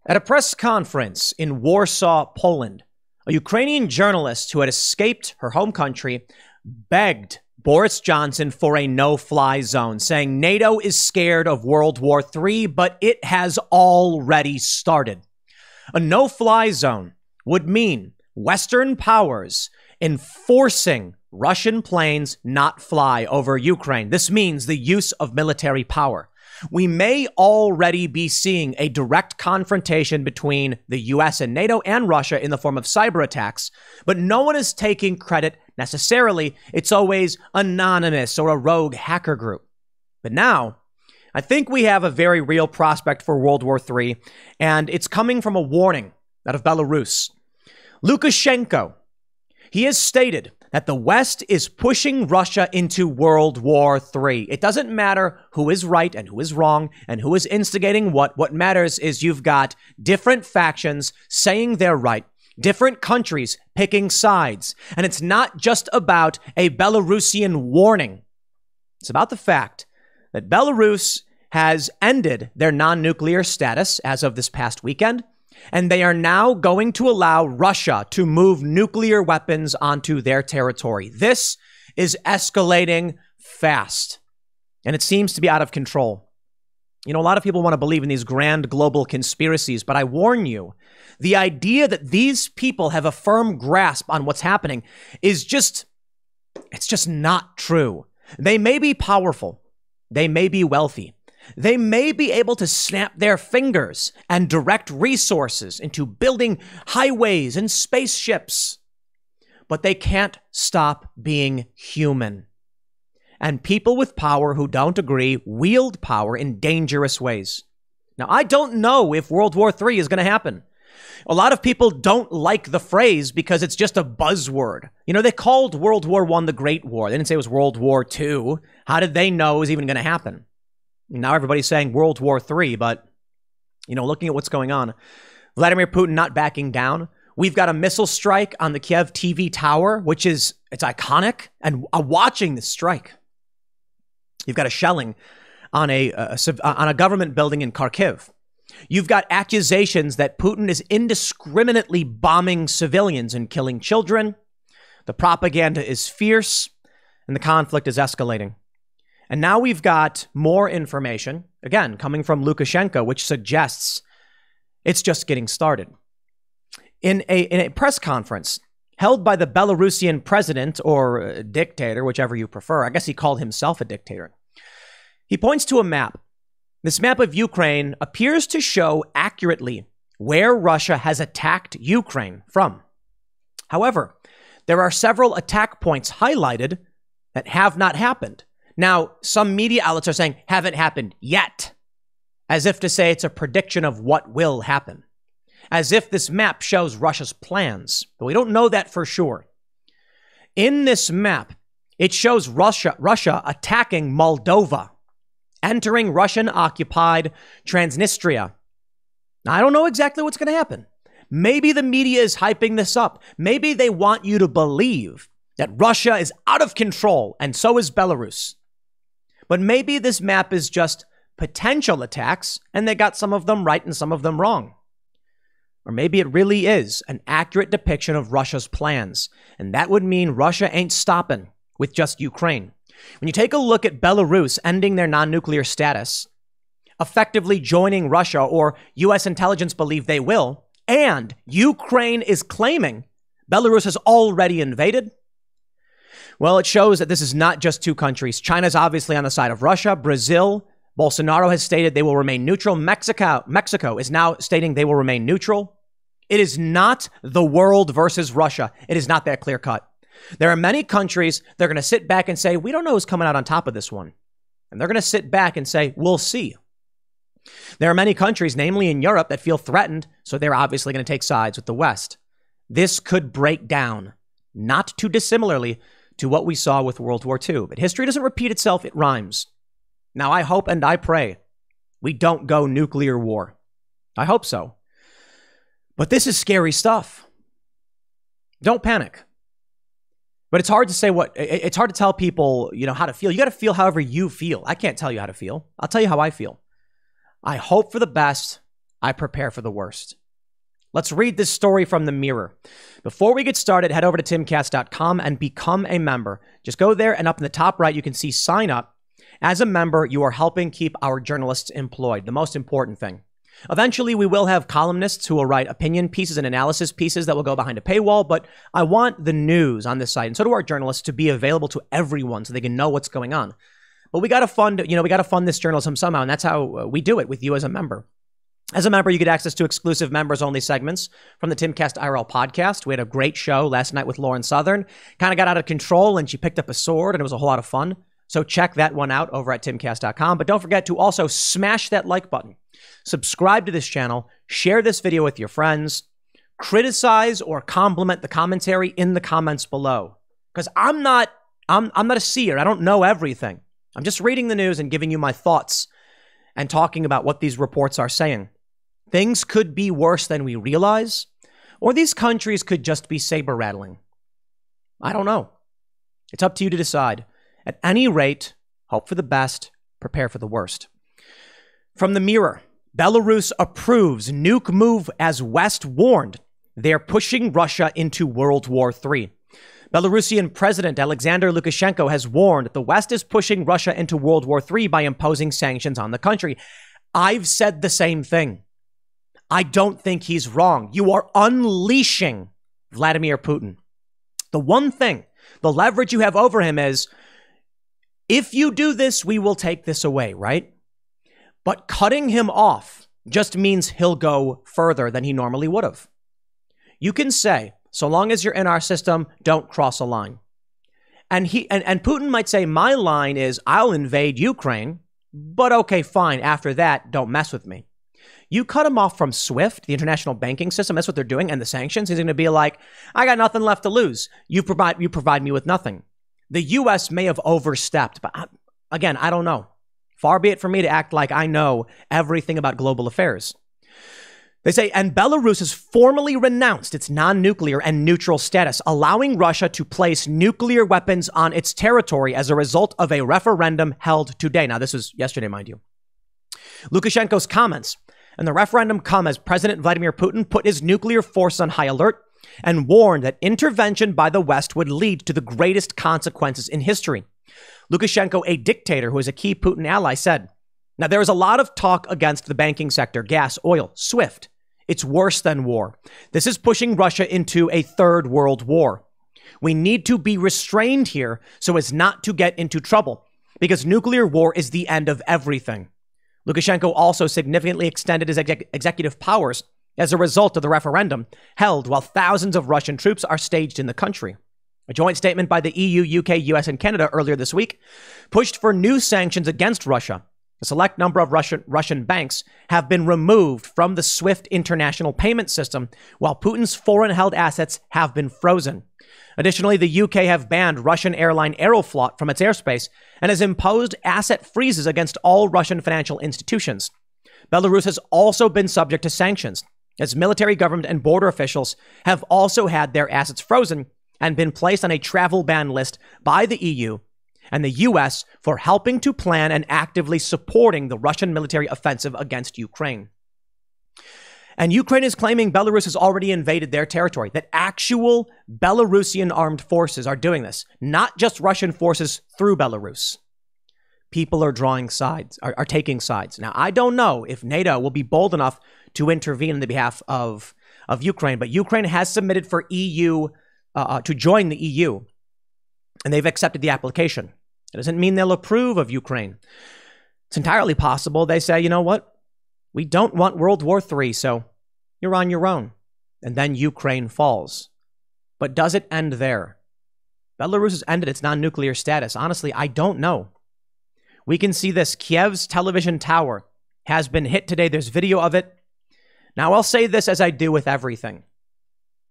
At a press conference in Warsaw, Poland, a Ukrainian journalist who had escaped her home country begged Boris Johnson for a no-fly zone, saying NATO is scared of World War III, but it has already started. A no-fly zone would mean Western powers enforcing Russian planes not fly over Ukraine. This means the use of military power. We may already be seeing a direct confrontation between the US and NATO and Russia in the form of cyber attacks, but no one is taking credit necessarily. It's always anonymous or a rogue hacker group. But now, I think we have a very real prospect for World War III, and it's coming from a warning out of Belarus. Lukashenko, he has stated that the West is pushing Russia into World War III. It doesn't matter who is right and who is wrong and who is instigating what. What matters is you've got different factions saying they're right, different countries picking sides. And it's not just about a Belarusian warning. It's about the fact that Belarus has ended their non-nuclear status as of this past weekend. And they are now going to allow Russia to move nuclear weapons onto their territory. This is escalating fast, and it seems to be out of control. You know, a lot of people want to believe in these grand global conspiracies, but I warn you, the idea that these people have a firm grasp on what's happening is it's just not true. They may be powerful. They may be wealthy. They may be able to snap their fingers and direct resources into building highways and spaceships, but they can't stop being human. And people with power who don't agree wield power in dangerous ways. Now, I don't know if World War III is going to happen. A lot of people don't like the phrase because it's just a buzzword. You know, they called World War I the Great War. They didn't say it was World War II. How did they know it was even going to happen? Now everybody's saying World War III, but, you know, looking at what's going on, Vladimir Putin not backing down. We've got a missile strike on the Kiev TV tower, which it's iconic, and watching this strike. You've got a shelling on a government building in Kharkiv. You've got accusations that Putin is indiscriminately bombing civilians and killing children. The propaganda is fierce, and the conflict is escalating. And now we've got more information, again, coming from Lukashenko, which suggests it's just getting started. In a press conference held by the Belarusian president or dictator, whichever you prefer, I guess he called himself a dictator, he points to a map. This map of Ukraine appears to show accurately where Russia has attacked Ukraine from. However, there are several attack points highlighted that have not happened. Now, some media outlets are saying haven't happened yet, as if to say it's a prediction of what will happen, as if this map shows Russia's plans, but we don't know that for sure. In this map, it shows Russia attacking Moldova, entering Russian-occupied Transnistria. Now, I don't know exactly what's going to happen. Maybe the media is hyping this up. Maybe they want you to believe that Russia is out of control, and so is Belarus. But maybe this map is just potential attacks, and they got some of them right and some of them wrong. Or maybe it really is an accurate depiction of Russia's plans, and that would mean Russia ain't stopping with just Ukraine. When you take a look at Belarus ending their non-nuclear status, effectively joining Russia, or U.S. intelligence believe they will, and Ukraine is claiming Belarus has already invaded, well, it shows that this is not just two countries. China's obviously on the side of Russia. Brazil, Bolsonaro has stated they will remain neutral. Mexico is now stating they will remain neutral. It is not the world versus Russia. It is not that clear cut. There are many countries that are going to sit back and say, we don't know who's coming out on top of this one. And they're going to sit back and say, we'll see. There are many countries, namely in Europe, that feel threatened, so they're obviously going to take sides with the West. This could break down, not too dissimilarly to what we saw with World War II. But history doesn't repeat itself, it rhymes. Now, I hope and I pray we don't go nuclear war. I hope so. But this is scary stuff. Don't panic. But it's hard to say it's hard to tell people, you know, how to feel. You got to feel however you feel. I can't tell you how to feel. I'll tell you how I feel. I hope for the best. I prepare for the worst. Let's read this story from the Mirror. Before we get started, head over to timcast.com and become a member. Just go there, and up in the top right, you can see sign up. As a member, you are helping keep our journalists employed, the most important thing. Eventually, we will have columnists who will write opinion pieces and analysis pieces that will go behind a paywall, but I want the news on this site, and so do our journalists, to be available to everyone so they can know what's going on. But we got to fund this journalism somehow, and that's how we do it with you as a member. As a member, you get access to exclusive members-only segments from the Timcast IRL podcast. We had a great show last night with Lauren Southern. Kind of got out of control, and she picked up a sword, and it was a whole lot of fun. So check that one out over at timcast.com. But don't forget to also smash that like button. Subscribe to this channel. Share this video with your friends. Criticize or compliment the commentary in the comments below. Because I'm not a seer. I don't know everything. I'm just reading the news and giving you my thoughts and talking about what these reports are saying. Things could be worse than we realize, or these countries could just be saber-rattling. I don't know. It's up to you to decide. At any rate, hope for the best, prepare for the worst. From the Mirror, Belarus approves nuke move as West warned. They're pushing Russia into World War III. Belarusian President Alexander Lukashenko has warned that the West is pushing Russia into World War III by imposing sanctions on the country. I've said the same thing. I don't think he's wrong. You are unleashing Vladimir Putin. The one thing, the leverage you have over him is, if you do this, we will take this away, right? But cutting him off just means he'll go further than he normally would have. You can say, so long as you're in our system, don't cross a line. And Putin might say, my line is, I'll invade Ukraine, but okay, fine. After that, don't mess with me. You cut him off from SWIFT, the international banking system. That's what they're doing. And the sanctions, he's going to be like, I got nothing left to lose. You provide me with nothing. The U.S. may have overstepped, but again, I don't know. Far be it from me to act like I know everything about global affairs. They say, and Belarus has formally renounced its non-nuclear and neutral status, allowing Russia to place nuclear weapons on its territory as a result of a referendum held today. Now, this was yesterday, mind you. Lukashenko's comments and the referendum come as President Vladimir Putin put his nuclear force on high alert and warned that intervention by the West would lead to the greatest consequences in history. Lukashenko, a dictator who is a key Putin ally, said, now there is a lot of talk against the banking sector, gas, oil, SWIFT. It's worse than war. This is pushing Russia into a third world war. We need to be restrained here so as not to get into trouble, because nuclear war is the end of everything. Lukashenko also significantly extended his executive powers as a result of the referendum held while thousands of Russian troops are staged in the country. A joint statement by the EU, UK, US, and Canada earlier this week pushed for new sanctions against Russia. A select number of Russian banks have been removed from the SWIFT international payment system, while Putin's foreign-held assets have been frozen. Additionally, the UK have banned Russian airline Aeroflot from its airspace and has imposed asset freezes against all Russian financial institutions. Belarus has also been subject to sanctions, as military, government, and border officials have also had their assets frozen and been placed on a travel ban list by the EU and the US for helping to plan and actively supporting the Russian military offensive against Ukraine. And Ukraine is claiming Belarus has already invaded their territory, that actual Belarusian armed forces are doing this, not just Russian forces through Belarus. People are drawing sides, are taking sides. Now, I don't know if NATO will be bold enough to intervene on the behalf of Ukraine, but Ukraine has submitted for EU to join the EU, and they've accepted the application. It doesn't mean they'll approve of Ukraine. It's entirely possible they say, you know what? We don't want World War III, so you're on your own. And then Ukraine falls. But does it end there? Belarus has ended its non-nuclear status. Honestly, I don't know. We can see this. Kiev's television tower has been hit today. There's video of it. Now, I'll say this as I do with everything.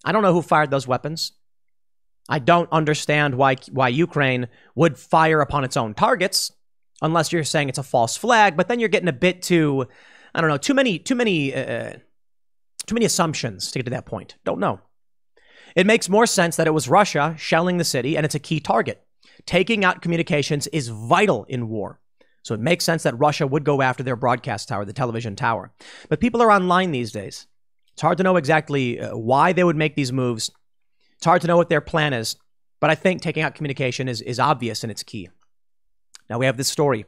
I don't know who fired those weapons. I don't understand why Ukraine would fire upon its own targets, unless you're saying it's a false flag. But then you're getting a bit too, I don't know, too many assumptions to get to that point. Don't know. It makes more sense that it was Russia shelling the city, and it's a key target. Taking out communications is vital in war. So it makes sense that Russia would go after their broadcast tower, the television tower. But people are online these days. It's hard to know exactly why they would make these moves. It's hard to know what their plan is. But I think taking out communication is obvious and it's key. Now we have this story.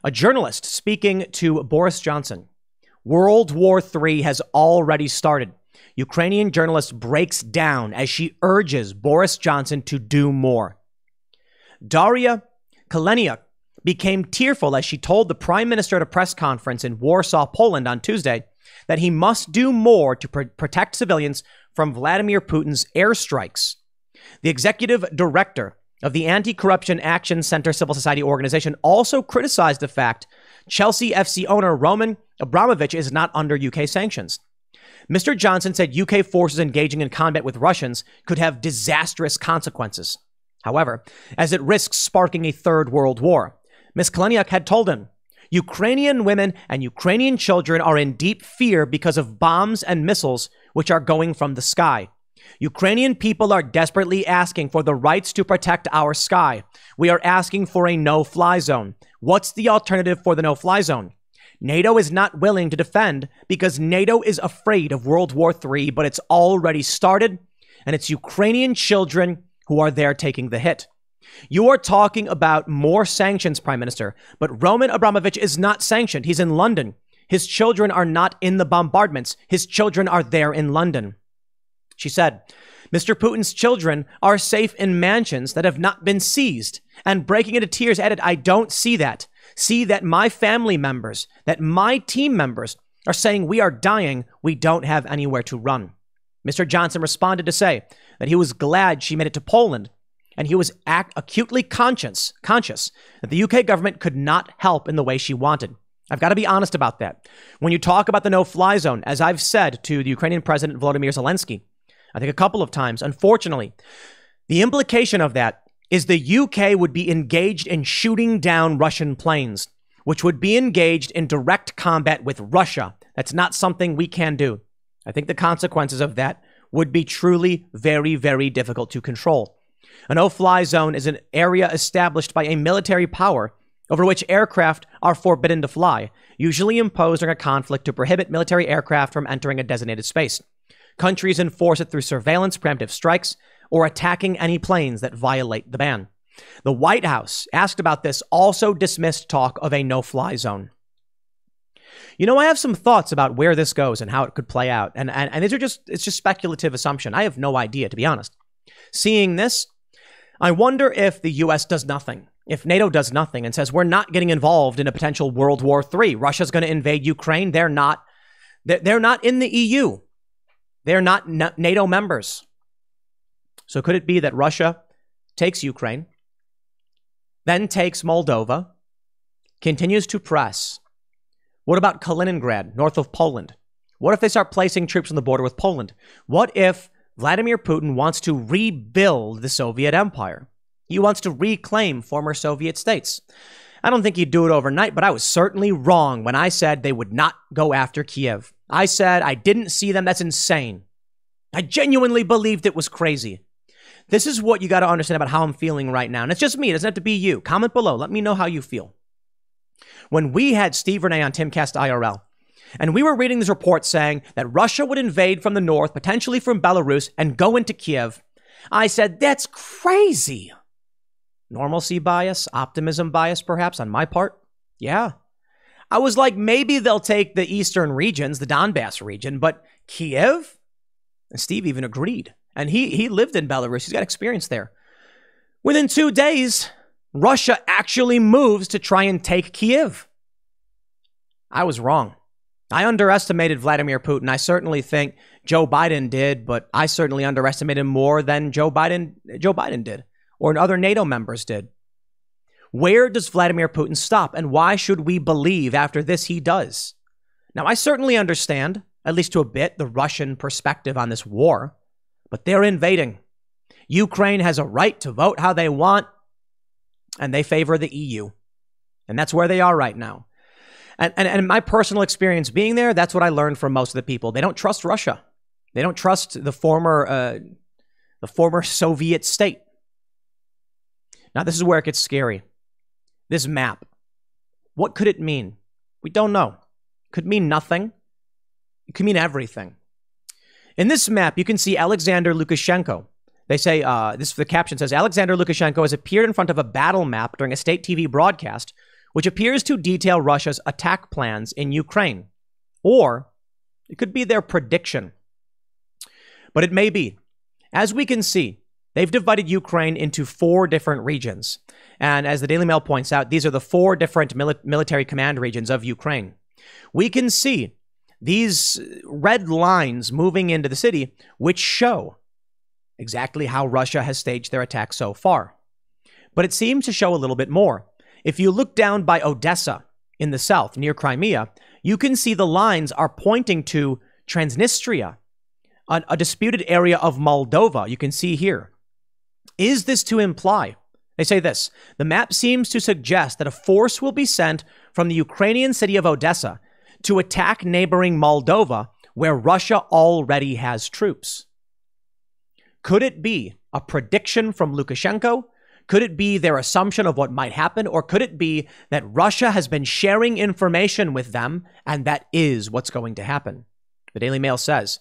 A journalist speaking to Boris Johnson. World War III has already started. Ukrainian journalist breaks down as she urges Boris Johnson to do more. Daria Kaliningrad became tearful as she told the prime minister at a press conference in Warsaw, Poland on Tuesday that he must do more to protect civilians from Vladimir Putin's airstrikes. The executive director of the Anti-Corruption Action Center civil society organization also criticized the fact Chelsea FC owner Roman Abramovich is not under UK sanctions. Mr. Johnson said UK forces engaging in combat with Russians could have disastrous consequences. However, as it risks sparking a third world war, Ms. Kaliningrad had told him, Ukrainian women and Ukrainian children are in deep fear because of bombs and missiles which are going from the sky. Ukrainian people are desperately asking for the rights to protect our sky. We are asking for a no-fly zone. What's the alternative for the no-fly zone? NATO is not willing to defend because NATO is afraid of World War III, but it's already started, and it's Ukrainian children who are there taking the hit. You are talking about more sanctions, Prime Minister, but Roman Abramovich is not sanctioned. He's in London. His children are not in the bombardments. His children are there in London. She said, Mr. Putin's children are safe in mansions that have not been seized. And breaking into tears added, I don't see that. See that my family members, that my team members are saying we are dying. We don't have anywhere to run. Mr. Johnson responded to say that he was glad she made it to Poland. And he was acutely conscious that the UK government could not help in the way she wanted. I've got to be honest about that. When you talk about the no-fly zone, as I've said to the Ukrainian President Volodymyr Zelensky, I think a couple of times, unfortunately, the implication of that is the UK would be engaged in shooting down Russian planes, which would be engaged in direct combat with Russia. That's not something we can do. I think the consequences of that would be truly very, very difficult to control. A no-fly zone is an area established by a military power over which aircraft are forbidden to fly, usually imposed during a conflict to prohibit military aircraft from entering a designated space. Countries enforce it through surveillance, preemptive strikes, or attacking any planes that violate the ban. The White House, asked about this, also dismissed talk of a no-fly zone. You know, I have some thoughts about where this goes and how it could play out. And these are it's just speculative assumption. I have no idea, to be honest. Seeing this, I wonder if the U.S. does nothing, if NATO does nothing and says we're not getting involved in a potential World War III. Russia's going to invade Ukraine. They're not in the EU. They're not NATO members. So could it be that Russia takes Ukraine, then takes Moldova, continues to press? What about Kaliningrad, north of Poland? What if they start placing troops on the border with Poland? What if Vladimir Putin wants to rebuild the Soviet Empire? He wants to reclaim former Soviet states. I don't think he'd do it overnight, but I was certainly wrong when I said they would not go after Kiev. I said I didn't see them. That's insane. I genuinely believed it was crazy. This is what you got to understand about how I'm feeling right now. And it's just me. It doesn't have to be you. Comment below. Let me know how you feel. When we had Steve Renee on Timcast IRL, and we were reading this report saying that Russia would invade from the north, potentially from Belarus, and go into Kiev, I said, that's crazy. Normalcy bias, optimism bias, perhaps, on my part. Yeah. I was like, maybe they'll take the eastern regions, the Donbass region, but Kiev? And Steve even agreed. And he lived in Belarus. He's got experience there. Within 2 days, Russia actually moves to try and take Kiev. I was wrong. I underestimated Vladimir Putin. I certainly think Joe Biden did, but I certainly underestimated him more than Joe Biden did, or other NATO members did. Where does Vladimir Putin stop, and why should we believe after this he does? Now, I certainly understand, at least to a bit, the Russian perspective on this war, but they're invading. Ukraine has a right to vote how they want, and they favor the EU. And that's where they are right now. And in my personal experience being there, that's what I learned from most of the people. They don't trust Russia. They don't trust the former Soviet state. Now, this is where it gets scary. This map. What could it mean? We don't know. Could mean nothing. It could mean everything. In this map, you can see Alexander Lukashenko. They say, the caption says, Alexander Lukashenko has appeared in front of a battle map during a state TV broadcast, which appears to detail Russia's attack plans in Ukraine. Or it could be their prediction. But it may be. As we can see, they've divided Ukraine into 4 different regions. And as the Daily Mail points out, these are the 4 different military command regions of Ukraine. We can see these red lines moving into the city, which show exactly how Russia has staged their attack so far. But it seems to show a little bit more. If you look down by Odessa in the south, near Crimea, you can see the lines are pointing to Transnistria, a disputed area of Moldova. You can see here. Is this to imply? They say this. The map seems to suggest that a force will be sent from the Ukrainian city of Odessa to attack neighboring Moldova, where Russia already has troops. Could it be a prediction from Lukashenko? Could it be their assumption of what might happen? Or could it be that Russia has been sharing information with them and that is what's going to happen? The Daily Mail says,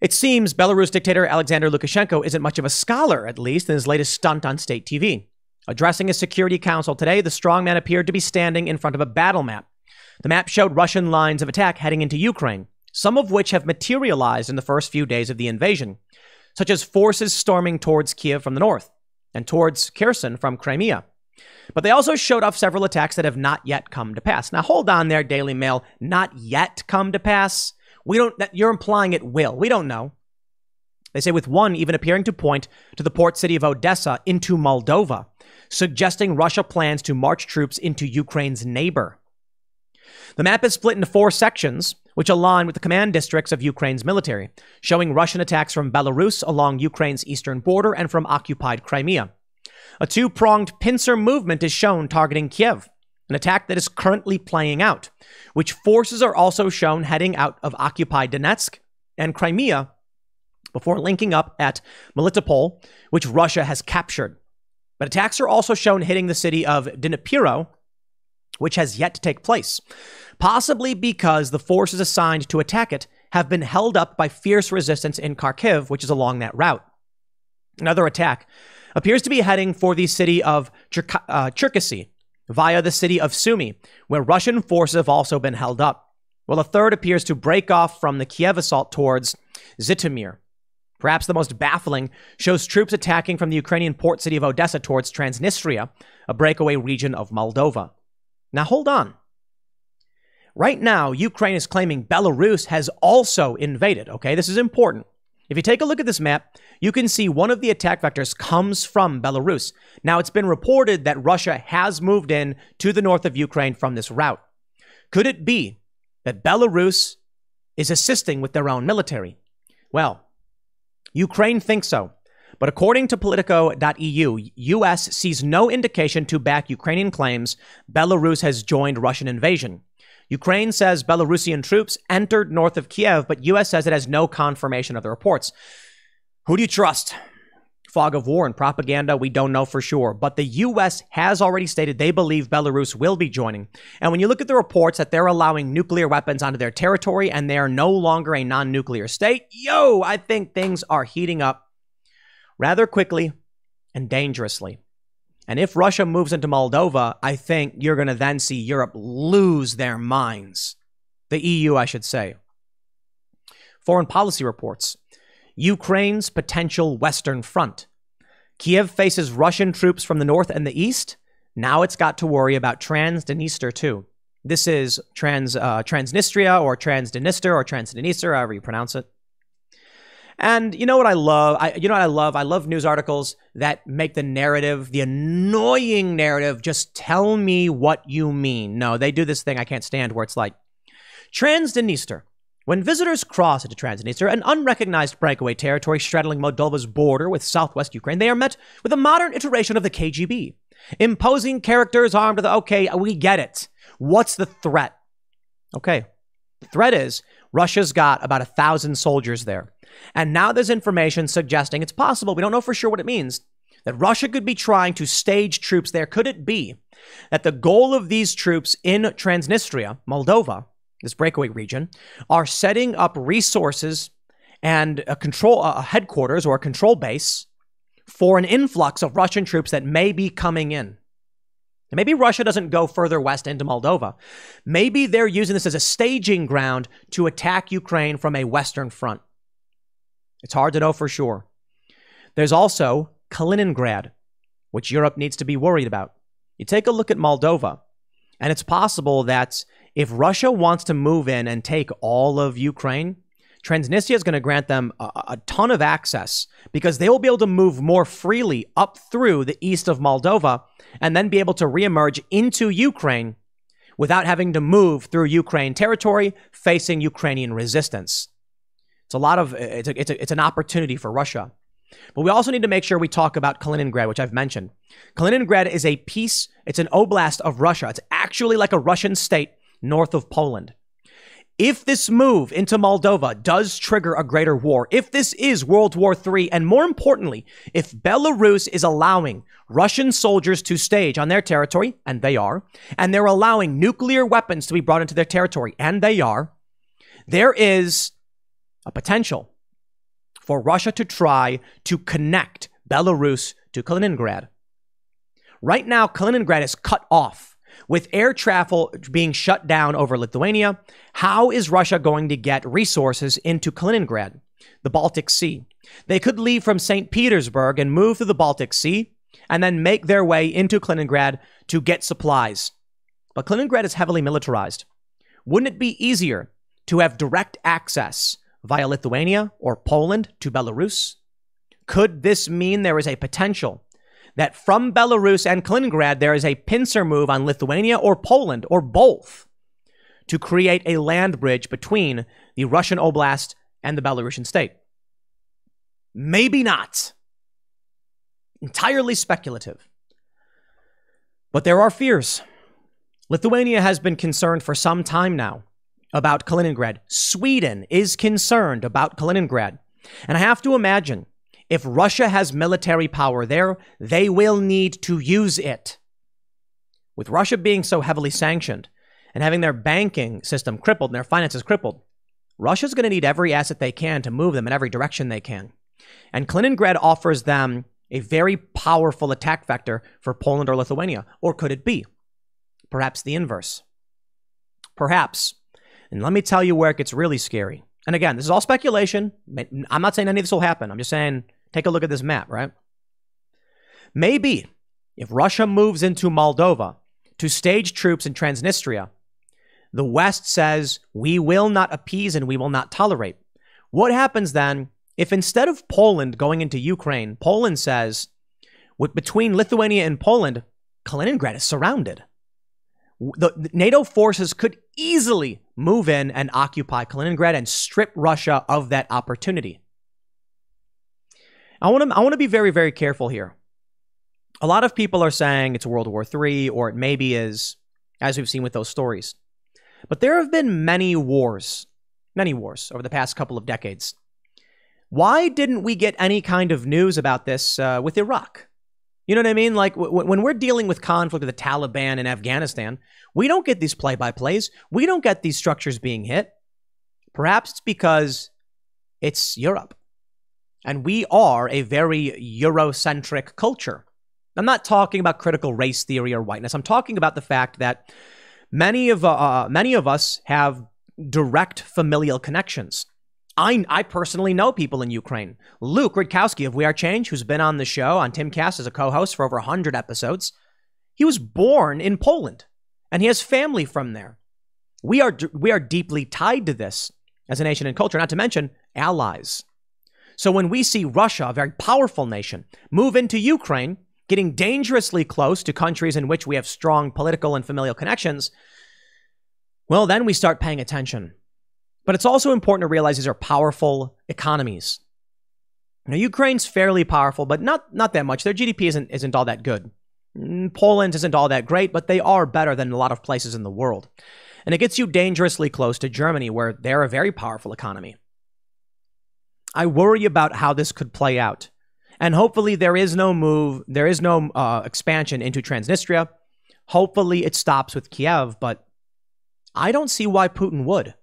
it seems Belarus dictator Alexander Lukashenko isn't much of a scholar, at least in his latest stunt on state TV. Addressing his Security Council today, the strongman appeared to be standing in front of a battle map. The map showed Russian lines of attack heading into Ukraine, some of which have materialized in the first few days of the invasion, such as forces storming towards Kiev from the north and towards Kherson from Crimea. But they also showed off several attacks that have not yet come to pass. Now, hold on there, Daily Mail. Not yet come to pass? You're implying it will. We don't know. They say with one even appearing to point to the port city of Odessa into Moldova, suggesting Russia plans to march troops into Ukraine's neighbor. The map is split into 4 sections, which align with the command districts of Ukraine's military, showing Russian attacks from Belarus along Ukraine's eastern border and from occupied Crimea. A 2-pronged pincer movement is shown targeting Kiev, an attack that is currently playing out, which forces are also shown heading out of occupied Donetsk and Crimea before linking up at Melitopol, which Russia has captured. But attacks are also shown hitting the city of Dnipro, which has yet to take place, possibly because the forces assigned to attack it have been held up by fierce resistance in Kharkiv, which is along that route. Another attack appears to be heading for the city of Cherkasy via the city of Sumy, where Russian forces have also been held up, while a third appears to break off from the Kiev assault towards Zhytomyr. Perhaps the most baffling shows troops attacking from the Ukrainian port city of Odessa towards Transnistria, a breakaway region of Moldova. Now, hold on. Right now, Ukraine is claiming Belarus has also invaded, okay? This is important. If you take a look at this map, you can see one of the attack vectors comes from Belarus. Now, it's been reported that Russia has moved in to the north of Ukraine from this route. Could it be that Belarus is assisting with their own military? Well, Ukraine thinks so. But according to Politico.eu, U.S. sees no indication to back Ukrainian claims Belarus has joined Russian invasion. Ukraine says Belarusian troops entered north of Kiev, but U.S. says it has no confirmation of the reports. Who do you trust? Fog of war and propaganda, we don't know for sure. But the U.S. has already stated they believe Belarus will be joining. And when you look at the reports that they're allowing nuclear weapons onto their territory and they are no longer a non-nuclear state, I think things are heating up rather quickly and dangerously. And if Russia moves into Moldova, I think you're going to then see Europe lose their minds. The EU, I should say. Foreign policy reports. Ukraine's potential Western Front. Kiev faces Russian troops from the north and the east. Now it's got to worry about Transnistria too. This is Transnistria or Transdniester or Transdniester, however you pronounce it. And you know what I love? I love news articles that make the narrative, the annoying narrative, just tell me what you mean. No, they do this thing I can't stand where it's like, Transnistria. When visitors cross into Transnistria, an unrecognized breakaway territory straddling Moldova's border with southwest Ukraine, they are met with a modern iteration of the KGB. Imposing characters armed with, okay, we get it. What's the threat? Okay, the threat is Russia's got about 1,000 soldiers there. And now there's information suggesting it's possible, we don't know for sure what it means, that Russia could be trying to stage troops there? Could it be that the goal of these troops in Transnistria, Moldova, this breakaway region, are setting up resources and a headquarters or a control base for an influx of Russian troops that may be coming in? And maybe Russia doesn't go further west into Moldova. Maybe they're using this as a staging ground to attack Ukraine from a western front. It's hard to know for sure. There's also Kaliningrad, which Europe needs to be worried about. You take a look at Moldova, and it's possible that if Russia wants to move in and take all of Ukraine, Transnistria is going to grant them a ton of access because they will be able to move more freely up through the east of Moldova and then be able to reemerge into Ukraine without having to move through Ukraine territory facing Ukrainian resistance. It's an opportunity for Russia. But we also need to make sure we talk about Kaliningrad, which I've mentioned. Kaliningrad is it's an oblast of Russia. It's actually like a Russian state north of Poland. If this move into Moldova does trigger a greater war, if this is World War III, and more importantly, if Belarus is allowing Russian soldiers to stage on their territory, and they are, and they're allowing nuclear weapons to be brought into their territory, and they are, there is a potential for Russia to try to connect Belarus to Kaliningrad. Right now, Kaliningrad is cut off. With air travel being shut down over Lithuania, how is Russia going to get resources into Kaliningrad, the Baltic Sea? They could leave from St. Petersburg and move through the Baltic Sea and then make their way into Kaliningrad to get supplies. But Kaliningrad is heavily militarized. Wouldn't it be easier to have direct access via Lithuania or Poland to Belarus? Could this mean there is a potential that from Belarus and Kaliningrad, there is a pincer move on Lithuania or Poland or both to create a land bridge between the Russian oblast and the Belarusian state? Maybe not. Entirely speculative. But there are fears. Lithuania has been concerned for some time now about Kaliningrad. Sweden is concerned about Kaliningrad. And I have to imagine, if Russia has military power there, they will need to use it. With Russia being so heavily sanctioned and having their banking system crippled and their finances crippled, Russia's going to need every asset they can to move them in every direction they can. And Kaliningrad offers them a very powerful attack vector for Poland or Lithuania. Or could it be perhaps the inverse? Perhaps. And let me tell you where it gets really scary. And again, this is all speculation. I'm not saying any of this will happen. I'm just saying, take a look at this map, right? Maybe if Russia moves into Moldova to stage troops in Transnistria, the West says, we will not appease and we will not tolerate. What happens then if instead of Poland going into Ukraine, Poland says, between Lithuania and Poland, Kaliningrad is surrounded? The NATO forces could easily move in and occupy Kaliningrad and strip Russia of that opportunity. I want to be very, very careful here. A lot of people are saying it's World War III, or it maybe is, as we've seen with those stories. But there have been many wars over the past couple of decades. Why didn't we get any kind of news about this with Iraq? You know what I mean? Like when we're dealing with conflict with the Taliban in Afghanistan, we don't get these play-by-plays. We don't get these structures being hit. Perhaps it's because it's Europe. And we are a very Eurocentric culture. I'm not talking about critical race theory or whiteness. I'm talking about the fact that many of us have direct familial connections. I personally know people in Ukraine. Luke Rudkowski of We Are Change, who's been on the show on Timcast as a co-host for over 100 episodes, he was born in Poland, and he has family from there. We are deeply tied to this as a nation and culture, not to mention allies. So when we see Russia, a very powerful nation, move into Ukraine, getting dangerously close to countries in which we have strong political and familial connections, well, then we start paying attention. But it's also important to realize these are powerful economies. Now, Ukraine's fairly powerful, but not that much. Their GDP isn't all that good. Poland isn't all that great, but they are better than a lot of places in the world. And it gets you dangerously close to Germany, where they're a very powerful economy. I worry about how this could play out. And hopefully there is no expansion into Transnistria. Hopefully it stops with Kiev, but I don't see why Putin would.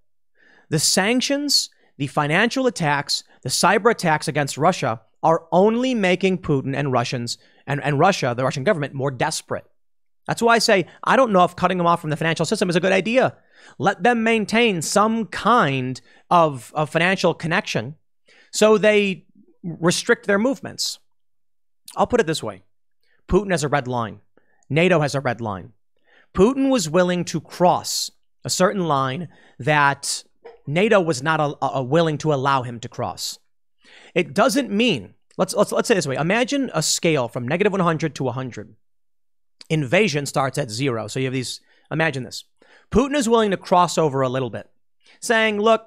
The sanctions, the financial attacks, the cyber attacks against Russia are only making Putin and Russians and Russia, the Russian government, more desperate. That's why I say I don't know if cutting them off from the financial system is a good idea. Let them maintain some kind of financial connection so they restrict their movements. I'll put it this way. Putin has a red line. NATO has a red line. Putin was willing to cross a certain line that NATO was not willing to allow him to cross. It doesn't mean, let's say it this way. Imagine a scale from -100 to 100. Invasion starts at 0. So you have these, imagine this. Putin is willing to cross over a little bit, saying, look,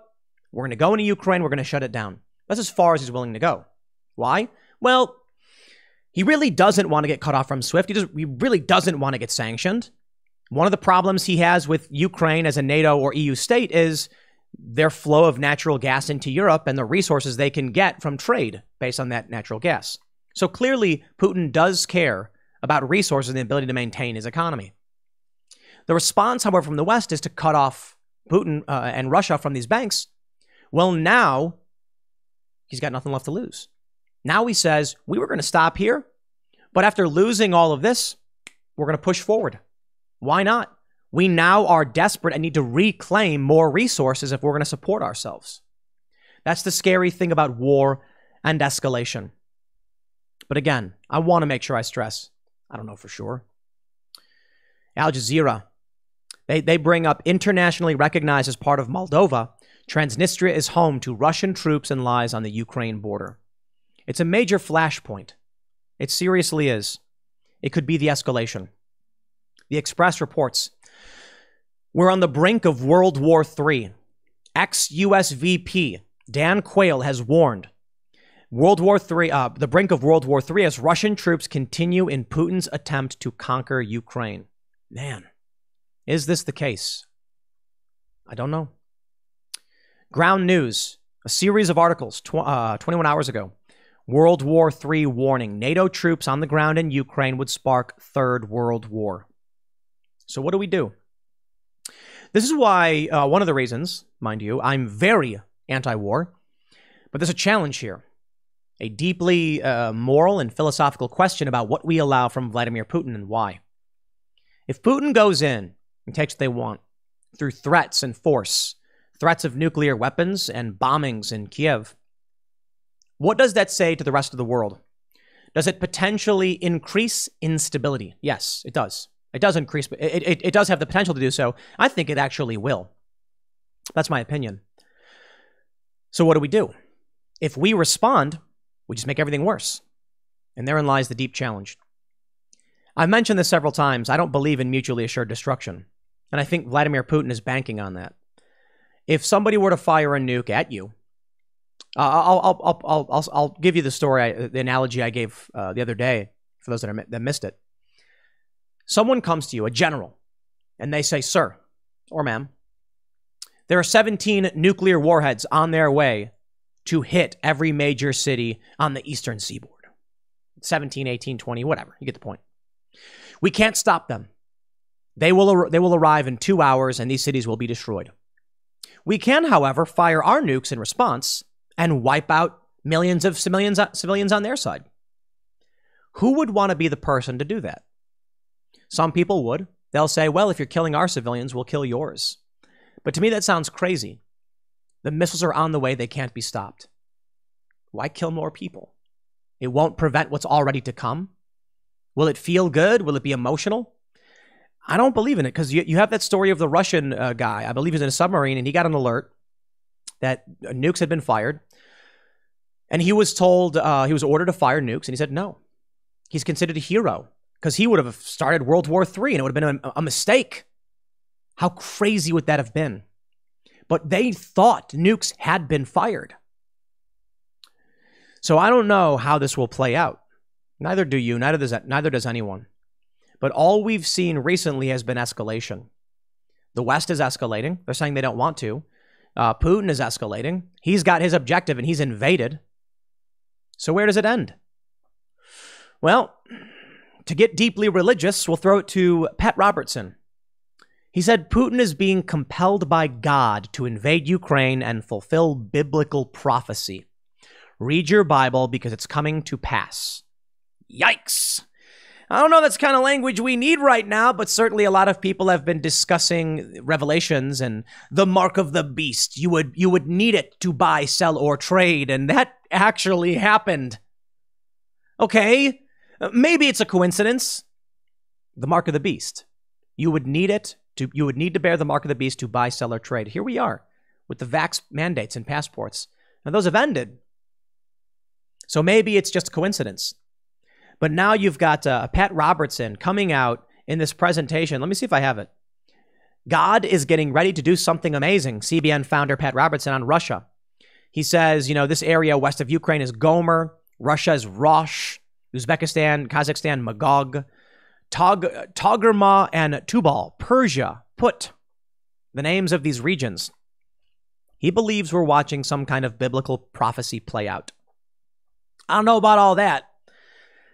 we're going to go into Ukraine, we're going to shut it down. That's as far as he's willing to go. Why? Well, he really doesn't want to get cut off from SWIFT. He really doesn't want to get sanctioned. One of the problems he has with Ukraine as a NATO or EU state is their flow of natural gas into Europe and the resources they can get from trade based on that natural gas. So clearly, Putin does care about resources and the ability to maintain his economy. The response, however, from the West is to cut off Putin and Russia from these banks. Well, now he's got nothing left to lose. Now he says, we were going to stop here, but after losing all of this, we're going to push forward. Why not? We now are desperate and need to reclaim more resources if we're going to support ourselves. That's the scary thing about war and escalation. But again, I want to make sure I stress, I don't know for sure. Al Jazeera, they bring up internationally recognized as part of Moldova, Transnistria is home to Russian troops and lies on the Ukraine border. It's a major flashpoint. It seriously is. It could be the escalation. The Express reports, we're on the brink of World War III. Ex-US VP Dan Quayle has warned. The brink of World War III as Russian troops continue in Putin's attempt to conquer Ukraine. Man, is this the case? I don't know. Ground News, a series of articles 21 hours ago. World War III warning. NATO troops on the ground in Ukraine would spark Third World War. So what do we do? This is why, one of the reasons, mind you, I'm very anti-war, but there's a challenge here. A deeply moral and philosophical question about what we allow from Vladimir Putin and why. If Putin goes in and takes what they want through threats and force, threats of nuclear weapons and bombings in Kiev, what does that say to the rest of the world? Does it potentially increase instability? Yes, it does. It does increase, but it does have the potential to do so. I think it actually will. That's my opinion. So what do we do? If we respond, we just make everything worse. And therein lies the deep challenge. I've mentioned this several times. I don't believe in mutually assured destruction. And I think Vladimir Putin is banking on that. If somebody were to fire a nuke at you, I'll give you the story, the analogy I gave the other day for those that missed it. Someone comes to you, a general, and they say, sir or ma'am, there are 17 nuclear warheads on their way to hit every major city on the eastern seaboard. 17, 18, 20, whatever. You get the point. We can't stop them. They will arrive in 2 hours and these cities will be destroyed. We can, however, fire our nukes in response and wipe out millions of civilians on their side. Who would want to be the person to do that? Some people would. They'll say, well, if you're killing our civilians, we'll kill yours. But to me, that sounds crazy. The missiles are on the way. They can't be stopped. Why kill more people? It won't prevent what's already to come. Will it feel good? Will it be emotional? I don't believe in it because you have that story of the Russian guy. I believe he was in a submarine and he got an alert that nukes had been fired. And he was told, he was ordered to fire nukes. And he said, no. He's considered a hero because he would have started World War III and it would have been a mistake. How crazy would that have been? But they thought nukes had been fired. So I don't know how this will play out. Neither do you, neither does anyone. But all we've seen recently has been escalation. The West is escalating. They're saying they don't want to. Putin is escalating. He's got his objective and he's invaded. So where does it end? Well, to get deeply religious, we'll throw it to Pat Robertson. He said Putin is being compelled by God to invade Ukraine and fulfill biblical prophecy. Read your Bible because it's coming to pass. Yikes. I don't know if that's the kind of language we need right now, but certainly a lot of people have been discussing Revelations and the mark of the beast. You would need it to buy, sell, or trade, and that actually happened. Okay, maybe it's a coincidence. The mark of the beast. You would need to bear the mark of the beast to buy, sell, or trade. Here we are with the vax mandates and passports. Now those have ended. So maybe it's just a coincidence. But now you've got Pat Robertson coming out in this presentation. Let me see if I have it. God is getting ready to do something amazing. CBN founder Pat Robertson on Russia. He says, this area west of Ukraine is Gomer. Russia is Rosh. Uzbekistan, Kazakhstan, Magog. Togarma and Tubal, Persia, Put. The names of these regions. He believes we're watching some kind of biblical prophecy play out. I don't know about all that.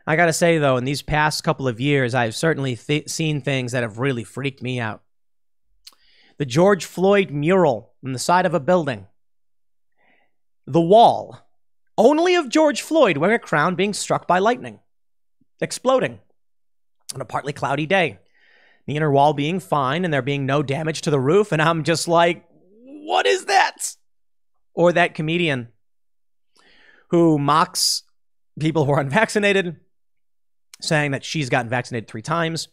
I got to say, though, in these past couple of years, I've certainly seen things that have really freaked me out. The George Floyd mural on the side of a building. The wall, only of George Floyd wearing a crown being struck by lightning. Exploding on a partly cloudy day. The inner wall being fine and there being no damage to the roof. And I'm just like, what is that? Or that comedian who mocks people who are unvaccinated, saying that she's gotten vaccinated 3 times,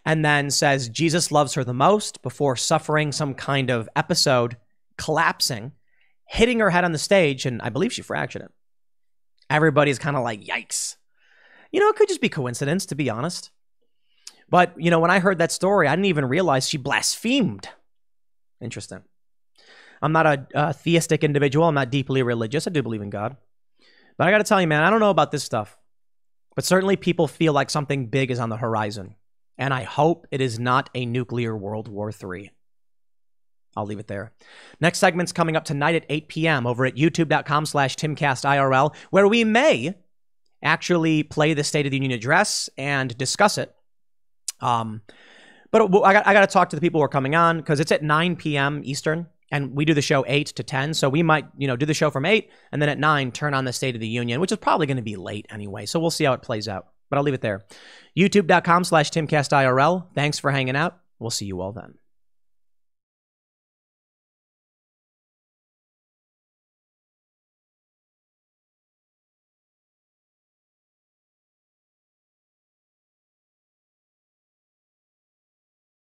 and then says Jesus loves her the most before suffering some kind of episode, collapsing, hitting her head on the stage, and I believe she fractured it. Everybody's kind of like, yikes. It could just be coincidence, to be honest. But, when I heard that story, I didn't even realize she blasphemed. Interesting. I'm not a theistic individual. I'm not deeply religious. I do believe in God. But I got to tell you, man, I don't know about this stuff. But certainly people feel like something big is on the horizon. And I hope it is not a nuclear World War III. I'll leave it there. Next segment's coming up tonight at 8 p.m. over at youtube.com/TimCastIRL, where we may actually play the State of the Union address and discuss it. But I got to talk to the people who are coming on because it's at 9 p.m. Eastern. And we do the show 8 to 10. So we might, do the show from 8 and then at 9, turn on the State of the Union, which is probably going to be late anyway. So we'll see how it plays out. But I'll leave it there. youtube.com/TimCastIRL. Thanks for hanging out. We'll see you all then.